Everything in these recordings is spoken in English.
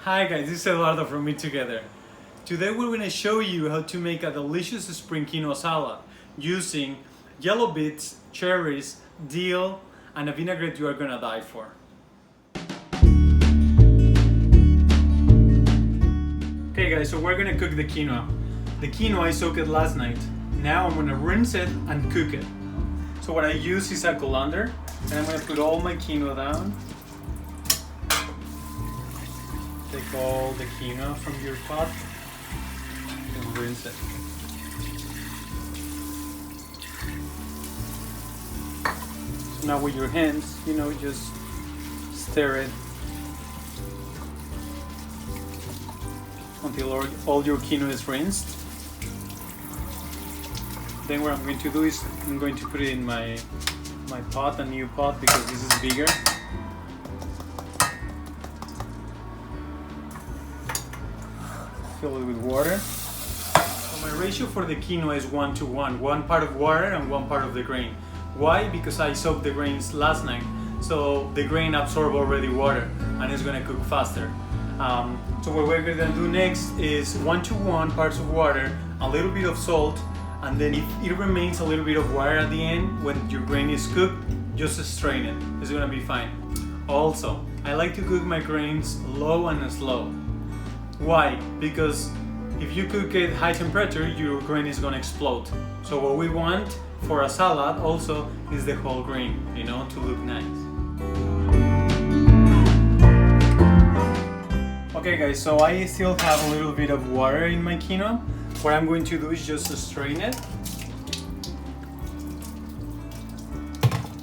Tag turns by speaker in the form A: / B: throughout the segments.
A: Hi guys, this is Eduardo from EATogether. Today we're going to show you how to make a delicious spring quinoa salad using yellow beets, cherries, dill, and a vinaigrette you are going to die for. Okay guys, so we're going to cook the quinoa. The quinoa I soaked it last night. Now I'm going to rinse it and cook it. So what I use is a colander, and I'm going to put all my quinoa down. Take all the quinoa from your pot and rinse it. So now with your hands, just stir it until all your quinoa is rinsed. Then what I'm going to do is I'm going to put it in my pot, a new pot, because this is bigger. Fill it with water. So my ratio for the quinoa is 1:1. 1 part of water and 1 part of the grain. Why? Because I soaked the grains last night, so the grain absorbs already water and it's going to cook faster. So what we're going to do next is 1:1 parts of water, a little bit of salt, and then if it remains a little bit of water at the end when your grain is cooked, just strain it. It's going to be fine. Also, I like to cook my grains low and slow. Why? Because if you cook it high temperature, your grain is going to explode. So what we want for a salad also is the whole grain, to look nice. Okay guys, so I still have a little bit of water in my quinoa. What I'm going to do is just strain it.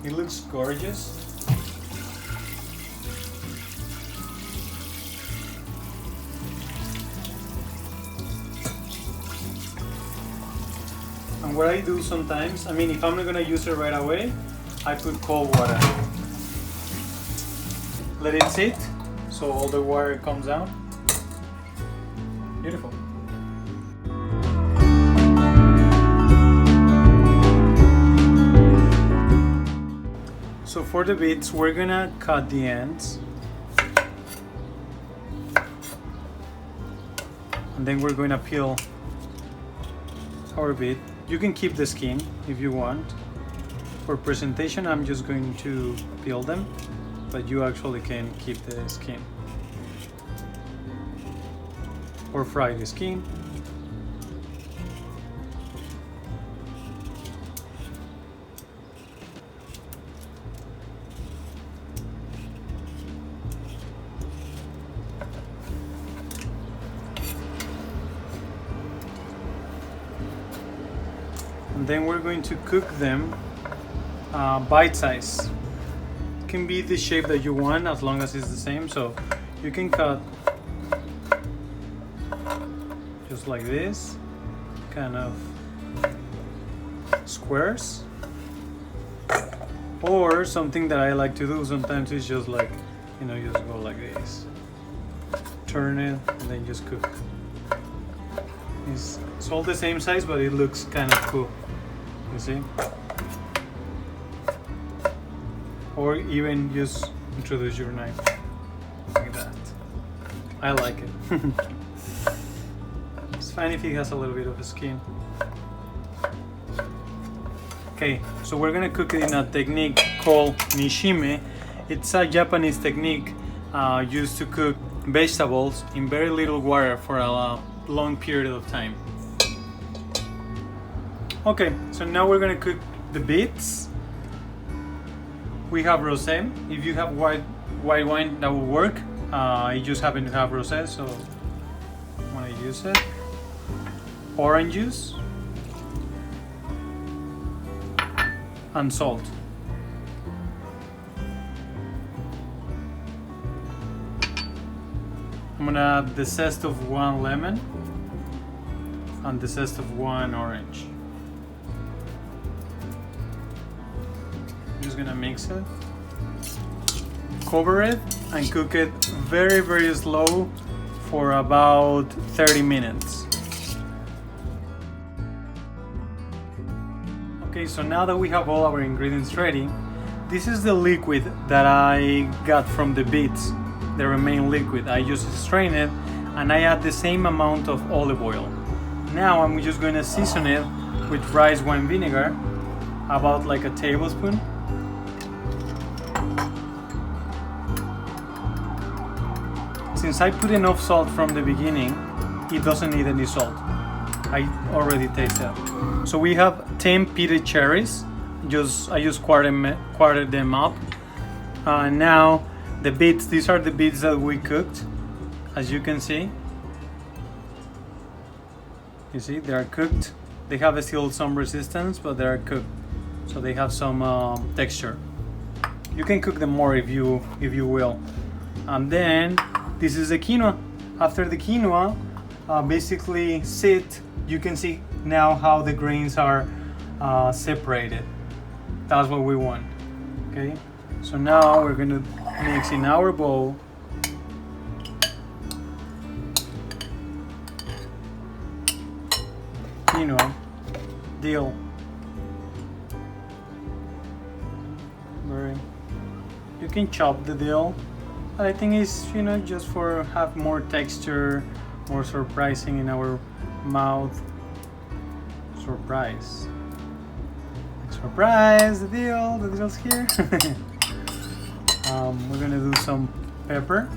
A: It looks gorgeous. And what I do sometimes, if I'm not gonna use it right away, I put cold water. Let it sit so all the water comes out. Beautiful. So for the beets, we're gonna cut the ends. And then we're going to peel our beet. You can keep the skin if you want. For presentation, I'm just going to peel them, but you actually can keep the skin. Or fry the skin. And then we're going to cook them bite size. It can be the shape that you want as long as it's the same. So you can cut just like this, kind of squares. Or something that I like to do sometimes is just like, just go like this. Turn it and then just cook. It's all the same size, but it looks kind of cool. You see? Or even just introduce your knife like that. I like it. It's fine if it has a little bit of skin. Okay, so we're gonna cook it in a technique called nishime. It's a Japanese technique used to cook vegetables in very little water for a long period of time. Okay, so now we're gonna cook the beets. We have rosé. If you have white wine, that will work. I just happen to have rosé, so I'm gonna use it. Orange juice and salt. I'm gonna add the zest of 1 lemon and the zest of 1 orange. I'm just gonna mix it, cover it, and cook it very, very slow for about 30 minutes. Okay, so now that we have all our ingredients ready, this is the liquid that I got from the beets. they remain liquid. I just strain it and I add the same amount of olive oil. Now I'm just going to season it with rice wine vinegar, about like a tablespoon. Since I put enough salt from the beginning, it doesn't need any salt. I already taste it. So we have 10 pitted cherries. I just quartered them up. Now the beets, these are the beets that we cooked, as you can see. You see, they are cooked. They have still some resistance, but they are cooked, so they have some texture. You can cook them more if you will. And then this is the quinoa. After the quinoa basically sit, you can see now how the grains are separated. That's what we want. Okay, so now we're going to mix in our bowl quinoa, dill, you can chop the dill, but I think it's, you know, just for have more texture, more surprising in our mouth. Surprise, the dill's here. We're gonna do some pepper.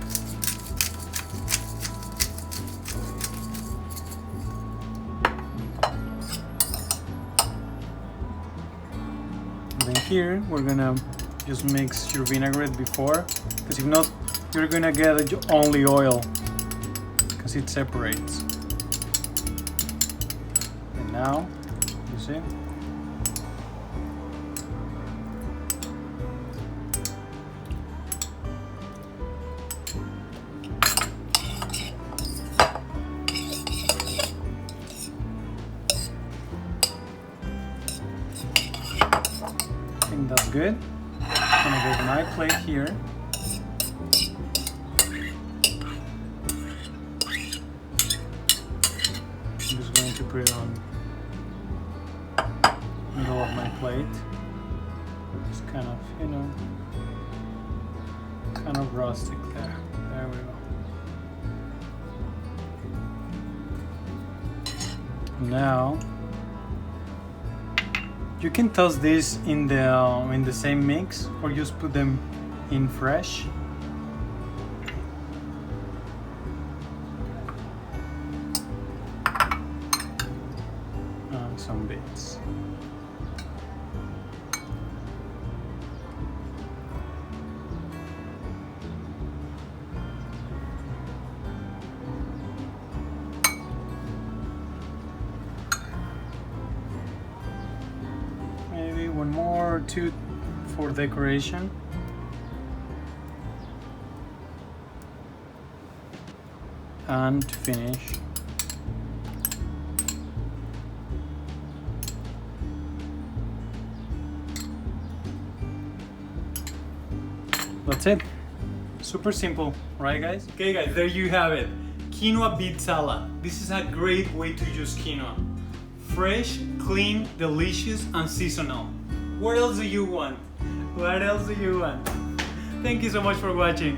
A: And then here we're gonna just mix your vinaigrette before, because if not you're gonna get only oil, because it separates. And now you see, I think that's good. I'm gonna get my plate here. I'm just going to put it on middle of my plate. Just kind of, you know, kind of rustic there. There we go. Now you can toss this in the same mix, or just put them in fresh. And some beets. Maybe one more or two for decoration. And to finish, that's it. Super simple, right guys? Okay guys, there you have it. Quinoa beet salad. This is a great way to use quinoa. Fresh, clean, delicious, and seasonal. What else do you want? What else do you want? Thank you so much for watching.